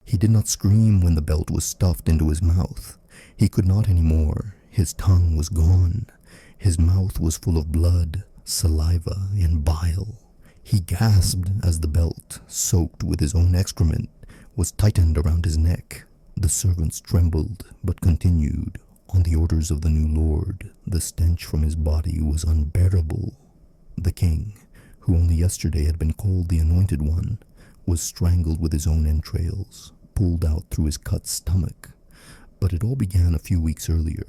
He did not scream when the belt was stuffed into his mouth. He could not anymore. His tongue was gone. His mouth was full of blood, saliva, and bile. He gasped as the belt, soaked with his own excrement, was tightened around his neck. The servants trembled, but continued. On the orders of the new lord, the stench from his body was unbearable. The king, who only yesterday had been called the Anointed One, was strangled with his own entrails, pulled out through his cut stomach. But it all began a few weeks earlier.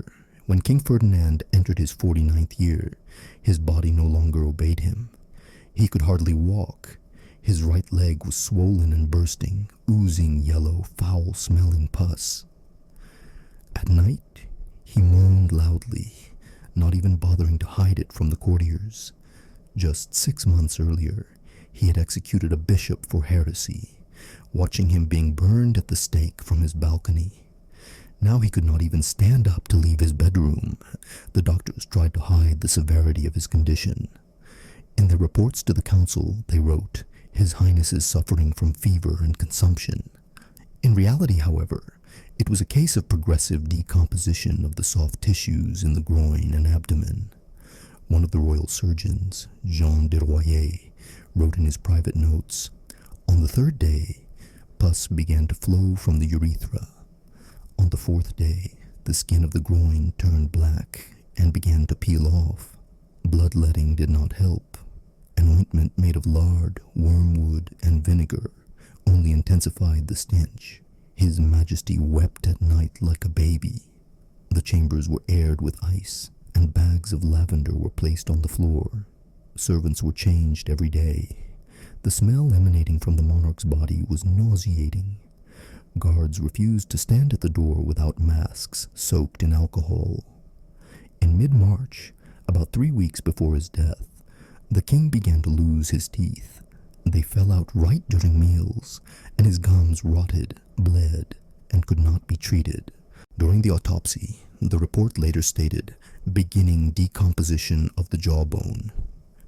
When King Ferdinand entered his 49th year, his body no longer obeyed him. He could hardly walk. His right leg was swollen and bursting, oozing yellow, foul-smelling pus. At night, he moaned loudly, not even bothering to hide it from the courtiers. Just 6 months earlier, he had executed a bishop for heresy, watching him being burned at the stake from his balcony. Now he could not even stand up to leave his bedroom. The doctors tried to hide the severity of his condition. In their reports to the council, they wrote, "His Highness is suffering from fever and consumption." In reality, however, it was a case of progressive decomposition of the soft tissues in the groin and abdomen. One of the royal surgeons, Jean de Royer, wrote in his private notes, "On the 3rd day, pus began to flow from the urethra. On the 4th day, the skin of the groin turned black and began to peel off. Bloodletting did not help. An ointment made of lard, wormwood, and vinegar only intensified the stench. His Majesty wept at night like a baby. The chambers were aired with ice, and bags of lavender were placed on the floor. Servants were changed every day. The smell emanating from the monarch's body was nauseating. Guards refused to stand at the door without masks soaked in alcohol. In mid-March, about 3 weeks before his death, the king began to lose his teeth. They fell out right during meals, and his gums rotted, bled, and could not be treated. During the autopsy, the report later stated, "beginning decomposition of the jawbone."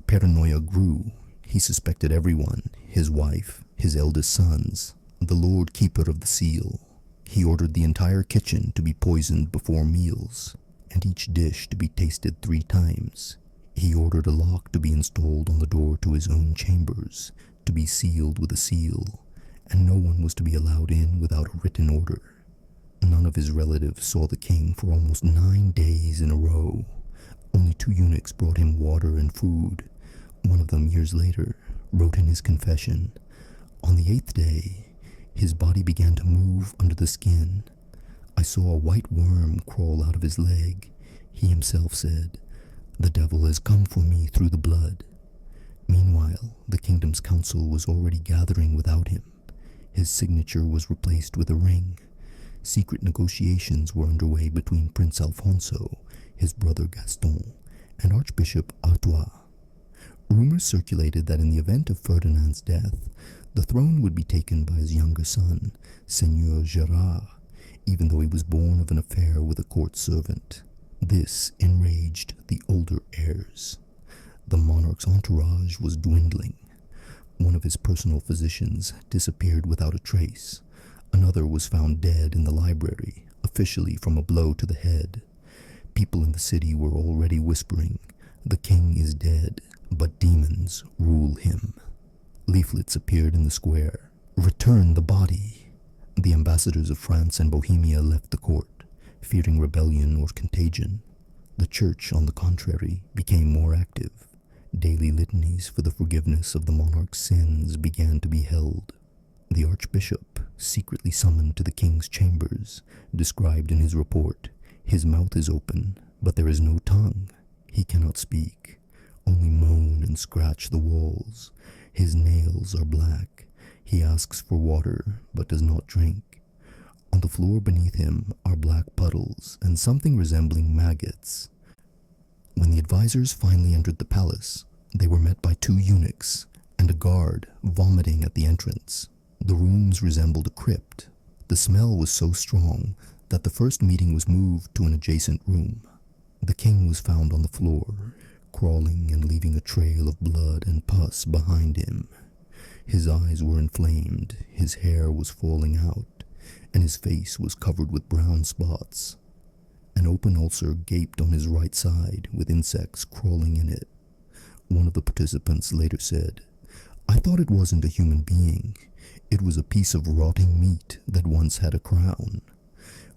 Paranoia grew. He suspected everyone, his wife, his eldest sons, the Lord Keeper of the Seal. He ordered the entire kitchen to be poisoned before meals, and each dish to be tasted 3 times. He ordered a lock to be installed on the door to his own chambers, to be sealed with a seal, and no one was to be allowed in without a written order. None of his relatives saw the king for almost 9 days in a row. Only 2 eunuchs brought him water and food. One of them, years later, wrote in his confession, "On the 8th day, his body began to move under the skin. I saw a white worm crawl out of his leg. He himself said, 'The devil has come for me through the blood.'" Meanwhile, the kingdom's council was already gathering without him. His signature was replaced with a ring. Secret negotiations were underway between Prince Alfonso, his brother Gaston, and Archbishop Artois. Rumors circulated that in the event of Ferdinand's death, the throne would be taken by his younger son, Seigneur Gerard, even though he was born of an affair with a court servant. This enraged the older heirs. The monarch's entourage was dwindling. One of his personal physicians disappeared without a trace. Another was found dead in the library, officially from a blow to the head. People in the city were already whispering, "The king is dead, but demons rule him." Leaflets appeared in the square, "Return the body." The ambassadors of France and Bohemia left the court, fearing rebellion or contagion. The church, on the contrary, became more active. Daily litanies for the forgiveness of the monarch's sins began to be held. The archbishop, secretly summoned to the king's chambers, described in his report, "His mouth is open, but there is no tongue. He cannot speak, only moan and scratch the walls. His nails are black. He asks for water, but does not drink. On the floor beneath him are black puddles and something resembling maggots." When the advisors finally entered the palace, they were met by 2 eunuchs and a guard vomiting at the entrance. The rooms resembled a crypt. The smell was so strong that the first meeting was moved to an adjacent room. The king was found on the floor, crawling and leaving a trail of blood and pus behind him. His eyes were inflamed, his hair was falling out, and his face was covered with brown spots. An open ulcer gaped on his right side with insects crawling in it. One of the participants later said, "I thought it wasn't a human being. It was a piece of rotting meat that once had a crown."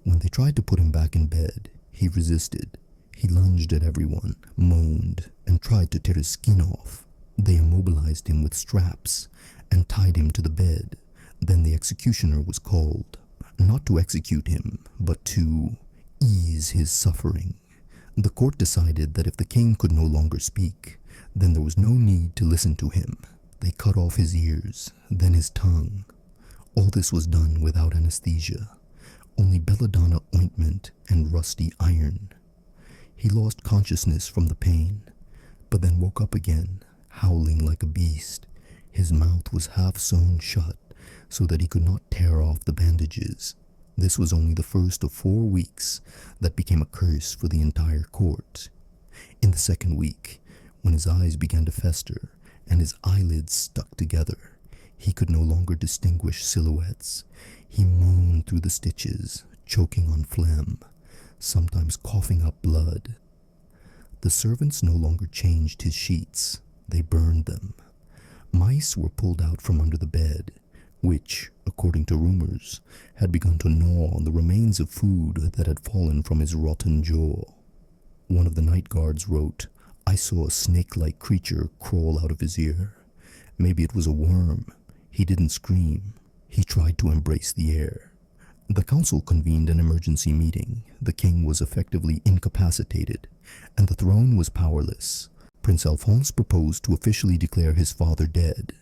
When they tried to put him back in bed, he resisted. He lunged at everyone, moaned, and tried to tear his skin off. They immobilized him with straps and tied him to the bed. Then the executioner was called, not to execute him, but to ease his suffering. The court decided that if the king could no longer speak, then there was no need to listen to him. They cut off his ears, then his tongue. All this was done without anesthesia, only belladonna ointment and rusty iron. He lost consciousness from the pain, but then woke up again, howling like a beast. His mouth was half sewn shut so that he could not tear off the bandages. This was only the first of 4 weeks that became a curse for the entire court. In the second week, when his eyes began to fester and his eyelids stuck together, he could no longer distinguish silhouettes. He moaned through the stitches, choking on phlegm, sometimes coughing up blood. The servants no longer changed his sheets, they burned them. Mice were pulled out from under the bed, which, according to rumors, had begun to gnaw on the remains of food that had fallen from his rotten jaw. One of the night guards wrote, "I saw a snake-like creature crawl out of his ear. Maybe it was a worm. He didn't scream. He tried to embrace the air." The council convened an emergency meeting. The king was effectively incapacitated, and the throne was powerless. Prince Alphonse proposed to officially declare his father dead.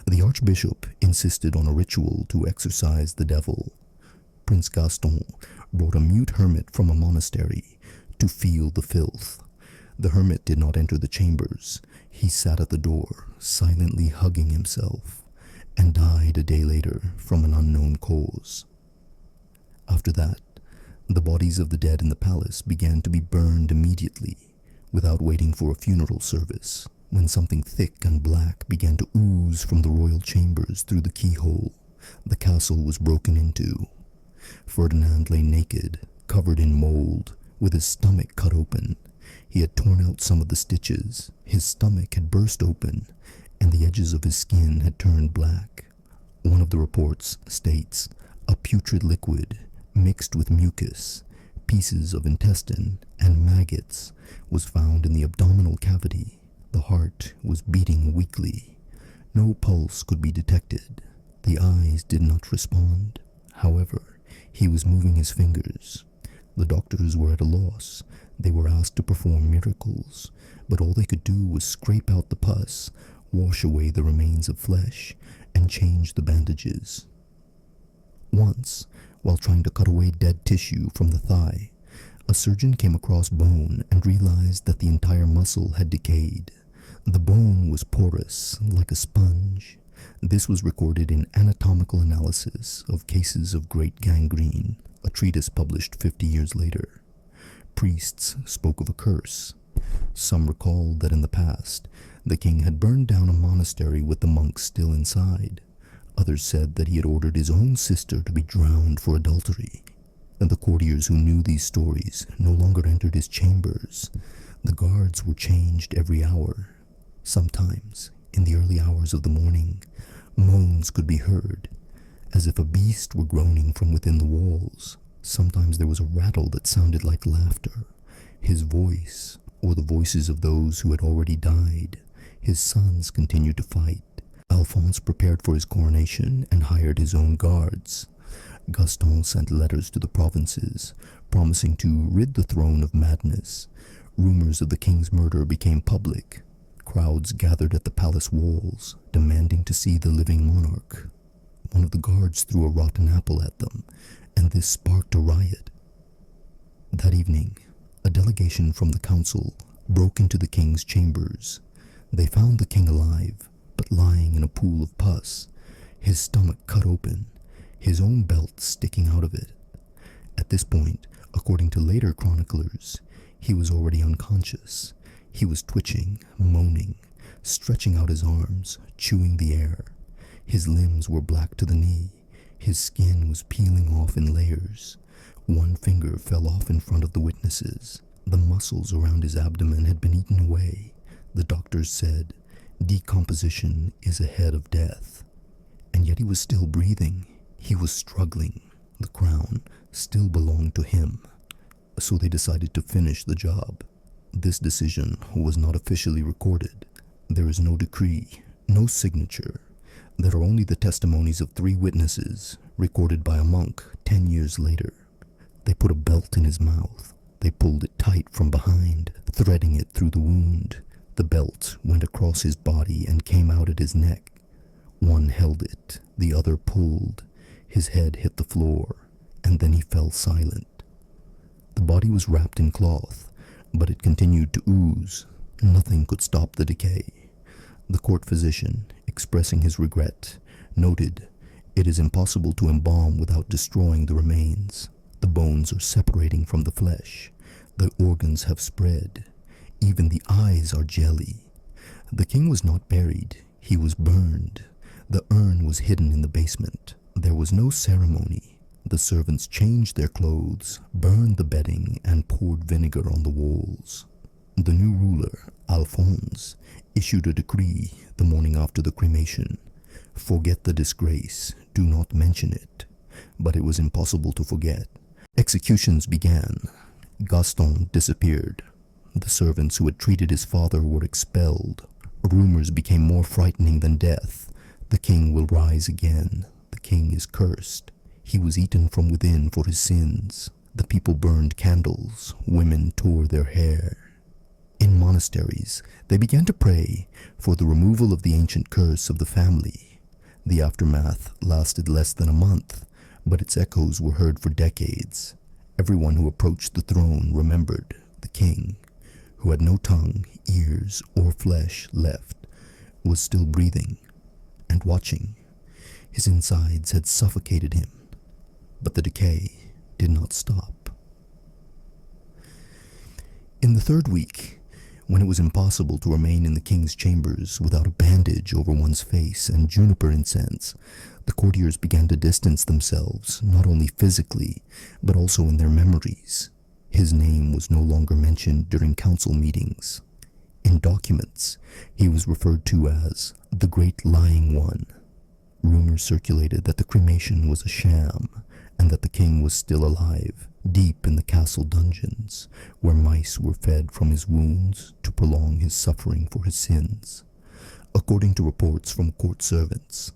The archbishop insisted on a ritual to exorcise the devil. Prince Gaston brought a mute hermit from a monastery to feel the filth. The hermit did not enter the chambers. He sat at the door, silently hugging himself, and died a day later from an unknown cause. After that, the bodies of the dead in the palace began to be burned immediately, without waiting for a funeral service. When something thick and black began to ooze from the royal chambers through the keyhole, the castle was broken into. Ferdinand lay naked, covered in mold, with his stomach cut open. He had torn out some of the stitches, his stomach had burst open, and the edges of his skin had turned black. One of the reports states, "A putrid liquid, mixed with mucus, pieces of intestine, and maggots, was found in the abdominal cavity. The heart was beating weakly. No pulse could be detected. The eyes did not respond. However, he was moving his fingers. The doctors were at a loss. They were asked to perform miracles, but all they could do was scrape out the pus, wash away the remains of flesh, and change the bandages." Once, while trying to cut away dead tissue from the thigh, a surgeon came across bone and realized that the entire muscle had decayed. The bone was porous, like a sponge. This was recorded in Anatomical Analysis of Cases of Great Gangrene, a treatise published 50 years later. Priests spoke of a curse. Some recalled that in the past, the king had burned down a monastery with the monks still inside. Others said that he had ordered his own sister to be drowned for adultery. And the courtiers who knew these stories no longer entered his chambers. The guards were changed every hour. Sometimes, in the early hours of the morning, moans could be heard, as if a beast were groaning from within the walls. Sometimes there was a rattle that sounded like laughter. His voice, or the voices of those who had already died. His sons continued to fight. Alphonse prepared for his coronation and hired his own guards. Gaston sent letters to the provinces, promising to rid the throne of madness. Rumors of the king's murder became public. Crowds gathered at the palace walls, demanding to see the living monarch. One of the guards threw a rotten apple at them, and this sparked a riot. That evening, a delegation from the council broke into the king's chambers. They found the king alive, but lying in a pool of pus, his stomach cut open, his own belt sticking out of it. At this point, according to later chroniclers, he was already unconscious. He was twitching, moaning, stretching out his arms, chewing the air. His limbs were black to the knee. His skin was peeling off in layers. One finger fell off in front of the witnesses. The muscles around his abdomen had been eaten away. The doctors said, decomposition is ahead of death. And yet he was still breathing. He was struggling. The crown still belonged to him. So they decided to finish the job. This decision was not officially recorded. There is no decree, no signature. There are only the testimonies of 3 witnesses, recorded by a monk 10 years later. They put a belt in his mouth. They pulled it tight from behind, threading it through the wound. The belt went across his body and came out at his neck. One held it, the other pulled. His head hit the floor, and then he fell silent. The body was wrapped in cloth, but it continued to ooze. Nothing could stop the decay. The court physician, expressing his regret, noted, "It is impossible to embalm without destroying the remains. The bones are separating from the flesh. The organs have spread. Even the eyes are jelly." The king was not buried. He was burned. The urn was hidden in the basement. There was no ceremony. The servants changed their clothes, burned the bedding, and poured vinegar on the walls. The new ruler, Alphonse, issued a decree the morning after the cremation. Forget the disgrace. Do not mention it. But it was impossible to forget. Executions began. Gaston disappeared. The servants who had treated his father were expelled. Rumors became more frightening than death. The king will rise again. The king is cursed. He was eaten from within for his sins. The people burned candles. Women tore their hair. In monasteries, they began to pray for the removal of the ancient curse of the family. The aftermath lasted less than a month, but its echoes were heard for decades. Everyone who approached the throne remembered the king, who had no tongue, ears, or flesh left, was still breathing and watching. His insides had suffocated him, but the decay did not stop. In the 3rd week, when it was impossible to remain in the king's chambers without a bandage over one's face and juniper incense, the courtiers began to distance themselves, not only physically, but also in their memories. His name was no longer mentioned during council meetings. In documents, he was referred to as the Great Lying One. Rumors circulated that the cremation was a sham, and that the king was still alive, deep in the castle dungeons, where mice were fed from his wounds to prolong his suffering for his sins. According to reports from court servants,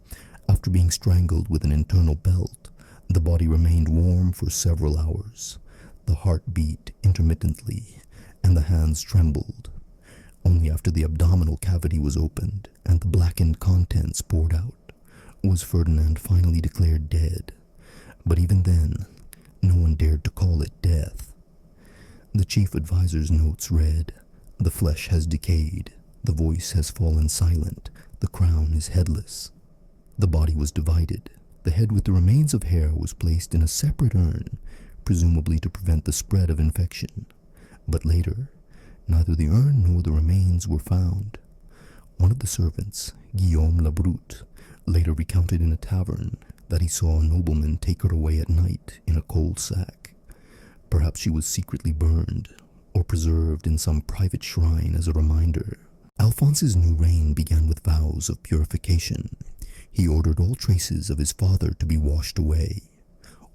after being strangled with an internal belt, the body remained warm for several hours. The heart beat intermittently, and the hands trembled. Only after the abdominal cavity was opened and the blackened contents poured out was Ferdinand finally declared dead. But even then, no one dared to call it death. The chief advisor's notes read, "The flesh has decayed, the voice has fallen silent, the crown is headless." The body was divided. The head with the remains of hair was placed in a separate urn, presumably to prevent the spread of infection. But later, neither the urn nor the remains were found. One of the servants, Guillaume Labrute, later recounted in a tavern that he saw a nobleman take her away at night in a cold sack. Perhaps she was secretly burned, or preserved in some private shrine as a reminder. Alphonse's new reign began with vows of purification. He ordered all traces of his father to be washed away.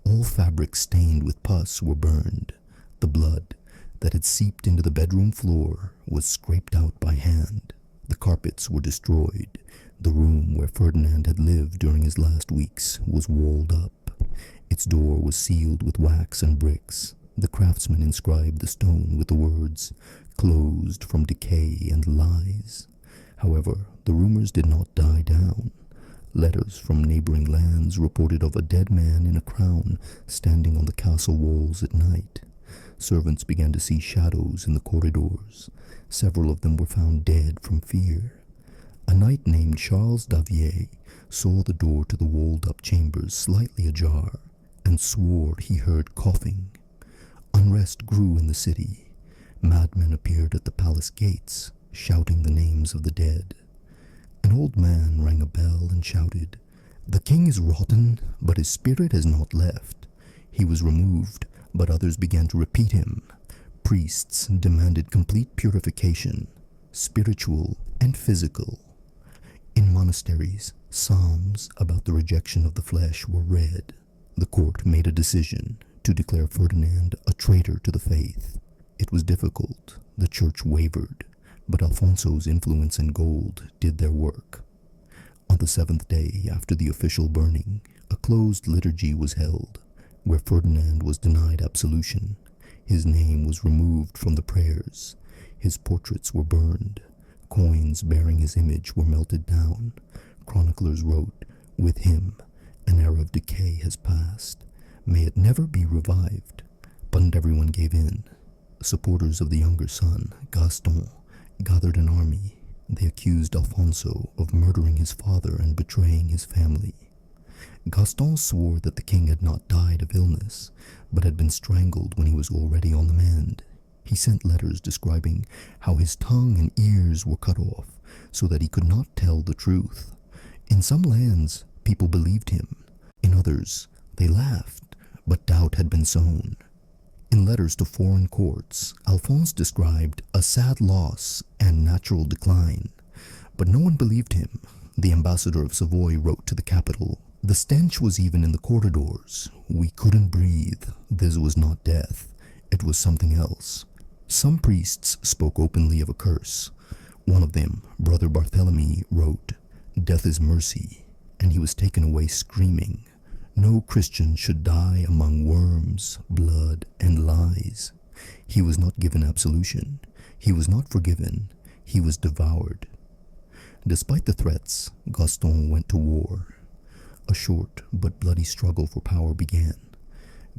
All fabrics stained with pus were burned. The blood that had seeped into the bedroom floor was scraped out by hand. The carpets were destroyed. The room where Ferdinand had lived during his last weeks was walled up. Its door was sealed with wax and bricks. The craftsman inscribed the stone with the words, "Closed from decay and lies." However, the rumors did not die down. Letters from neighboring lands reported of a dead man in a crown standing on the castle walls at night. Servants began to see shadows in the corridors. Several of them were found dead from fear. A knight named Charles Davier saw the door to the walled-up chambers slightly ajar and swore he heard coughing. Unrest grew in the city. Madmen appeared at the palace gates, shouting the names of the dead. An old man rang a bell and shouted, The king is rotten, but his spirit has not left. He was removed, but others began to repeat him. Priests demanded complete purification, spiritual and physical. In monasteries, psalms about the rejection of the flesh were read. The court made a decision to declare Ferdinand a traitor to the faith. It was difficult. The church wavered, but Alfonso's influence and gold did their work. On the seventh day after the official burning, a closed liturgy was held, where Ferdinand was denied absolution. His name was removed from the prayers. His portraits were burned. Coins bearing his image were melted down. Chroniclers wrote, "With him, an era of decay has passed. May it never be revived." But everyone gave in. Supporters of the younger son, Gaston, gathered an army. They accused Alfonso of murdering his father and betraying his family. Gaston swore that the king had not died of illness, but had been strangled when he was already on the mend. He sent letters describing how his tongue and ears were cut off so that he could not tell the truth. In some lands, people believed him. In others, they laughed, but doubt had been sown. In letters to foreign courts, Alphonse described a sad loss and natural decline, but no one believed him. The ambassador of Savoy wrote to the capital, "The stench was even in the corridors. We couldn't breathe. This was not death. It was something else." Some priests spoke openly of a curse. One of them, Brother Barthélemy, wrote, "Death is mercy," and he was taken away screaming, "No Christian should die among worms, blood, and lies." He was not given absolution. He was not forgiven. He was devoured. Despite the threats, Gaston went to war. A short but bloody struggle for power began.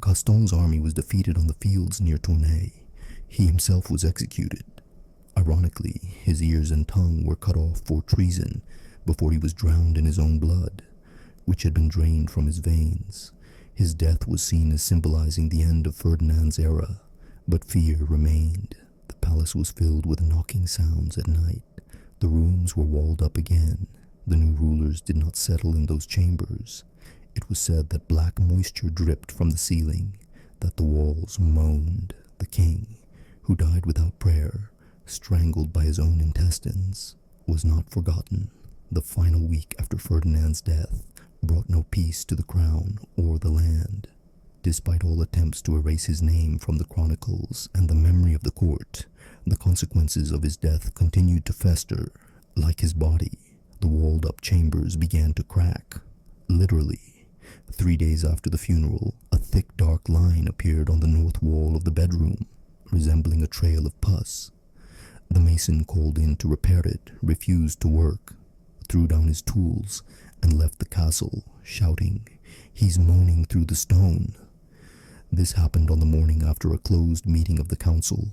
Gaston's army was defeated on the fields near Tournai. He himself was executed. Ironically, his ears and tongue were cut off for treason before he was drowned in his own blood, which had been drained from his veins. His death was seen as symbolizing the end of Ferdinand's era, but fear remained. The palace was filled with knocking sounds at night. The rooms were walled up again. The new rulers did not settle in those chambers. It was said that black moisture dripped from the ceiling, that the walls moaned. The king, who died without prayer, strangled by his own intestines, was not forgotten. The final week after Ferdinand's death brought no peace to the crown or the land. Despite all attempts to erase his name from the chronicles and the memory of the court, the consequences of his death continued to fester. Like his body, the walled-up chambers began to crack. Literally, 3 days after the funeral, a thick dark line appeared on the north wall of the bedroom, resembling a trail of pus. The mason called in to repair it refused to work, threw down his tools, and left the castle, shouting, "He's moaning through the stone." This happened on the morning after a closed meeting of the council,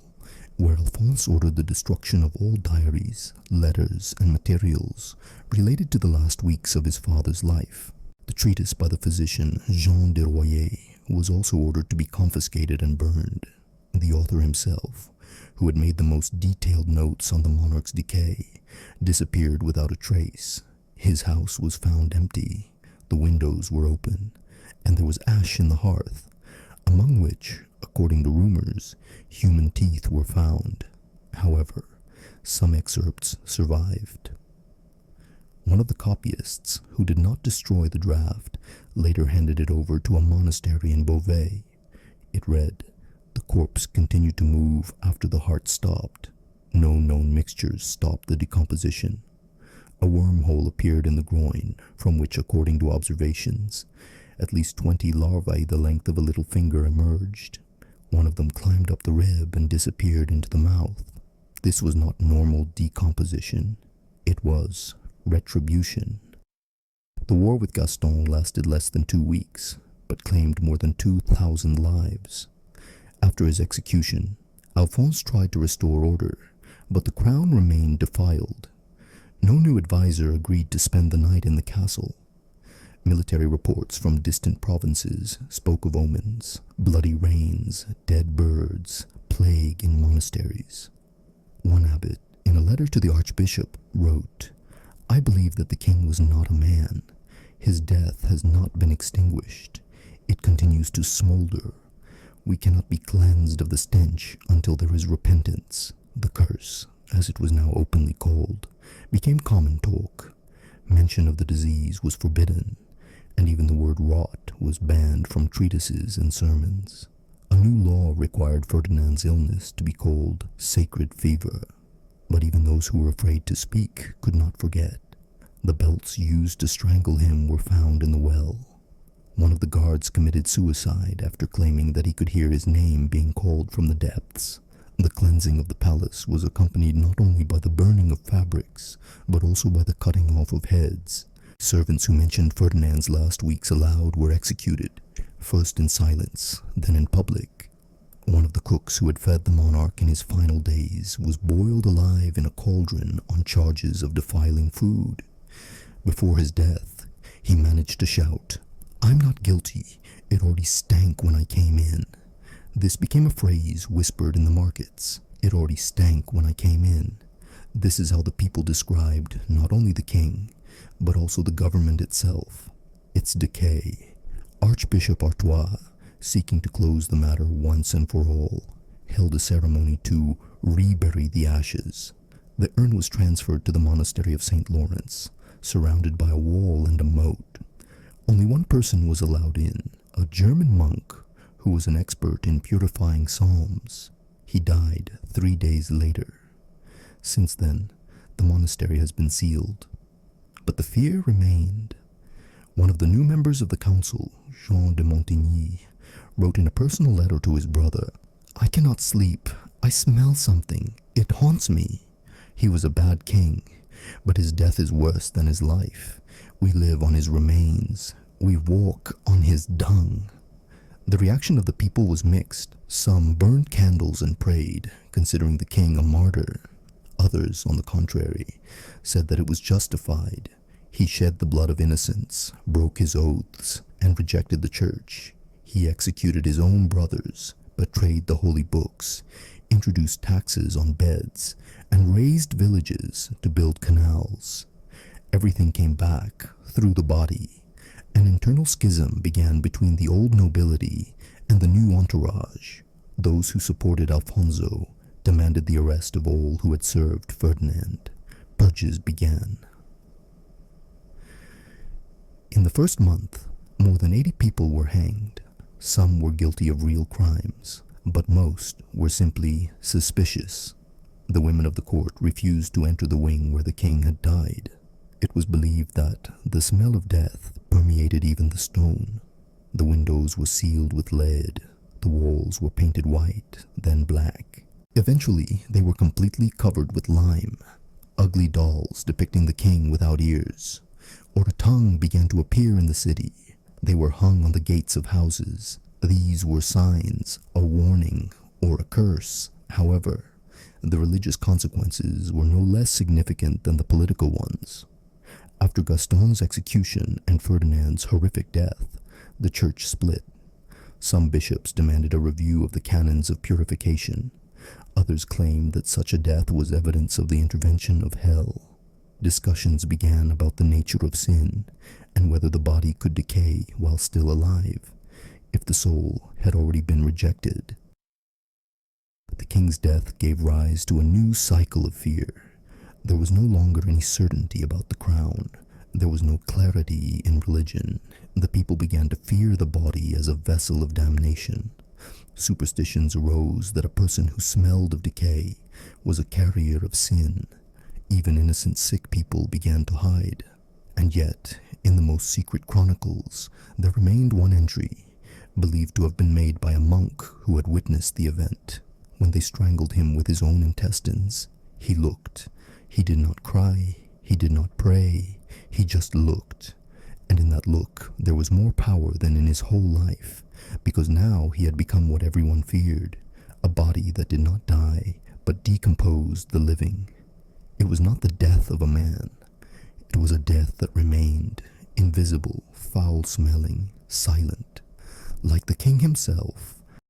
where Alphonse ordered the destruction of all diaries, letters, and materials related to the last weeks of his father's life. The treatise by the physician Jean de Royer was also ordered to be confiscated and burned. The author himself, who had made the most detailed notes on the monarch's decay, disappeared without a trace. His house was found empty. The windows were open, and there was ash in the hearth, among which, according to rumors, human teeth were found. However, some excerpts survived. One of the copyists, who did not destroy the draft, later handed it over to a monastery in Beauvais. It read, "The corpse continued to move after the heart stopped. No known mixtures stopped the decomposition. A wormhole appeared in the groin, from which, according to observations, at least 20 larvae the length of a little finger emerged. One of them climbed up the rib and disappeared into the mouth. This was not normal decomposition. It was retribution." The war with Gaston lasted less than 2 weeks, but claimed more than 2,000 lives. After his execution, Alphonse tried to restore order, but the crown remained defiled. No new advisor agreed to spend the night in the castle. Military reports from distant provinces spoke of omens, bloody rains, dead birds, plague in monasteries. One abbot, in a letter to the archbishop, wrote, "I believe that the king was not a man. His death has not been extinguished. It continues to smolder. We cannot be cleansed of the stench until there is repentance. The curse, as it was now openly called, became common talk. Mention of the disease was forbidden, and even the word rot was banned from treatises and sermons. A new law required Ferdinand's illness to be called sacred fever, but even those who were afraid to speak could not forget. The belts used to strangle him were found in the well. One of the guards committed suicide after claiming that he could hear his name being called from the depths. The cleansing of the palace was accompanied not only by the burning of fabrics, but also by the cutting off of heads. Servants who mentioned Ferdinand's last weeks aloud were executed, first in silence, then in public. One of the cooks who had fed the monarch in his final days was boiled alive in a cauldron on charges of defiling food. Before his death, he managed to shout, "I'm not guilty. It already stank when I came in." This became a phrase whispered in the markets. It already stank when I came in. This is how the people described not only the king, but also the government itself. Its decay. Archbishop Artois, seeking to close the matter once and for all, held a ceremony to rebury the ashes. The urn was transferred to the monastery of St. Lawrence, surrounded by a wall and a moat. Only one person was allowed in, a German monk who was an expert in purifying psalms. He died 3 days later. Since then, the monastery has been sealed. But the fear remained. One of the new members of the council, Jean de Montigny, wrote in a personal letter to his brother, "I cannot sleep. I smell something. It haunts me." He was a bad king, but his death is worse than his life. We live on his remains. We walk on his dung. The reaction of the people was mixed. Some burned candles and prayed, considering the king a martyr. Others, on the contrary, said that it was justified. He shed the blood of innocents, broke his oaths, and rejected the church. He executed his own brothers, betrayed the holy books, introduced taxes on beds, and razed villages to build canals. Everything came back through the body. An internal schism began between the old nobility and the new entourage. Those who supported Alfonso demanded the arrest of all who had served Ferdinand. Purges began. In the first month, more than 80 people were hanged. Some were guilty of real crimes, but most were simply suspicious. The women of the court refused to enter the wing where the king had died. It was believed that the smell of death permeated even the stone. The windows were sealed with lead. The walls were painted white, then black. Eventually, they were completely covered with lime. Ugly dolls depicting the king without ears, or a tongue began to appear in the city. They were hung on the gates of houses. These were signs, a warning, or a curse. However, the religious consequences were no less significant than the political ones. After Gaston's execution and Ferdinand's horrific death, the church split. Some bishops demanded a review of the canons of purification. Others claimed that such a death was evidence of the intervention of hell. Discussions began about the nature of sin and whether the body could decay while still alive, if the soul had already been rejected. The king's death gave rise to a new cycle of fear. There was no longer any certainty about the crown. There was no clarity in religion. The people began to fear the body as a vessel of damnation. Superstitions arose that a person who smelled of decay was a carrier of sin. Even innocent sick people began to hide. And yet, in the most secret chronicles, there remained one entry, believed to have been made by a monk who had witnessed the event. When they strangled him with his own intestines, he looked. He did not cry, he did not pray, he just looked. And in that look, there was more power than in his whole life, because now he had become what everyone feared, a body that did not die, but decomposed the living. It was not the death of a man. It was a death that remained, invisible, foul-smelling, silent. Like the king himself,